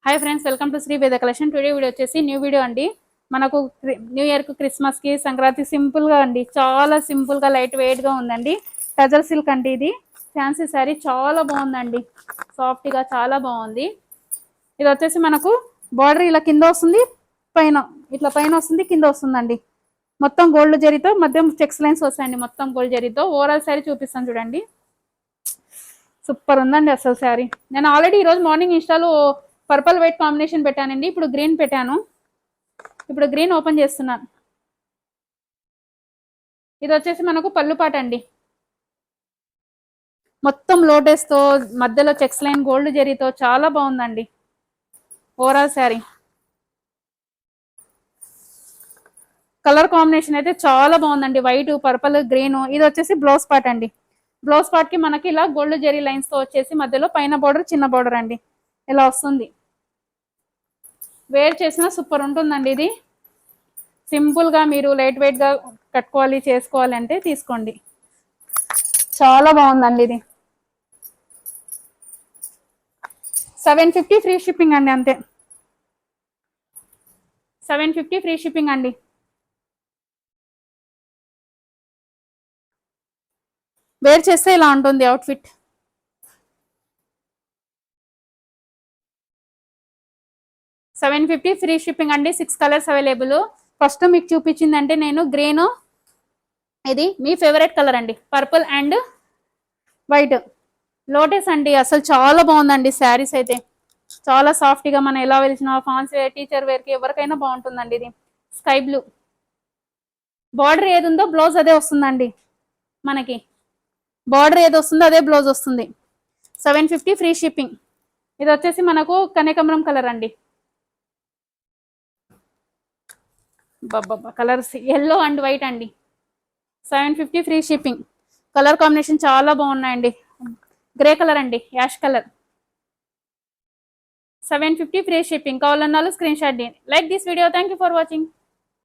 hi friends welcome to Shri Veda collection today video వచ్చేసి new video అండి మనకు న్యూ ఇయర్ కు క్రిస్మస్ కి సంక్రాంతి సింపుల్ గా అండి చాలా సింపుల్ గా లైట్ వెయిట్ గా ఉందండి టజర్ సిల్క్ అండి ఇది ఫ్యాన్సీ సారీ చాలా బాగుందండి సాఫ్ట్ గా చాలా బాగుంది ఇది వచ్చేసి మనకు బోర్డర్ ఇలా కింద వస్తుంది పైన ఇట్లా పైన వస్తుంది కింద వస్తుందండి మొత్తం గోల్డ్ జరీతో మధ్య చెక్స్ లైన్స్ వస్తాయండి మొత్తం గోల్డ్ జరీతో ఓవరాల్ సారీ చూపిస్తాను చూడండి సూపర్ ఉందండి అసలు సారీ నేను ఆల్రెడీ ఈ రోజు మార్నింగ్ ఇన్స్టాలో పర్పుల్ వైట్ కాంబినేషన్ పెట్టానండి ఇప్పుడు గ్రీన్ పెట్టాను ఇప్పుడు గ్రీన్ ఓపెన్ చేస్తున్నాను ఇది వచ్చేసి మనకు పళ్ళు పాట అండి మొత్తం లోటస్ తో మధ్యలో చెక్స్ లైన్ గోల్డ్ జరీతో చాలా బాగుందండి ఓవరాల్ సారీ కలర్ కాంబినేషన్ అయితే చాలా బాగుందండి వైట్ పర్పుల్ గ్రీన్ ఇది వచ్చేసి బ్లౌజ్ పార్ట్ అండి బ్లౌజ్ పార్ట్ కి మనకి ఇలా గోల్డ్ జరీ లైన్స్ తో వచ్చేసి మధ్యలో పైన బోర్డర్ చిన్న బోర్డర్ అండి ఇలా వస్తుంది వేర్ చేసినా సూపర్ ఉంటుందండి ఇది సింపుల్ గా మీరు లైట్ వెయిట్ గా కట్టుకోవాలి చేసుకోవాలి అంటే తీసుకోండి చాలా బాగుందండి ఇది 750 ఫ్రీ షిప్పింగ్ అండి అంతే 750 ఫ్రీ షిప్పింగ్ అండి వేర్ చేస్తే ఇలా ఉంటుంది అవుట్ఫిట్ $750 ఫ్రీ షిప్పింగ్ అండి 6 కలర్స్ అవైలబుల్ ఫస్ట్ మీకు చూపించిందంటే నేను గ్రీన్ ఇది మీ ఫేవరెట్ కలర్ అండి పర్పుల్ అండ్ వైట్ లోటస్ అండి అసలు చాలా బాగుందండి శారీస్ అయితే చాలా సాఫ్ట్ గా మనం ఎలా వెలిసిన ఫాన్సీ వేర్ టీచర్ వేర్ కి ఎవరికైనా బాగుంటుందండి ఇది స్కై బ్లూ బార్డర్ ఏది ఉందో బ్లౌజ్ అదే వస్తుందండి మనకి బార్డర్ ఏది వస్తుందో అదే బ్లౌజ్ వస్తుంది 750 ఫ్రీ షిప్పింగ్ ఇది వచ్చేసి మనకు కనకాంబరం కలర్ అండి కలర్స్ ఎల్లో అండ్ వైట్ అండి 750 ఫ్రీ షిప్పింగ్ కలర్ కాంబినేషన్ చాలా బాగున్నాయండి గ్రే కలర్ అండి యాష్ కలర్ 750 ఫ్రీ షిప్పింగ్ కావాలన్నా screen shot like this video thank you for watching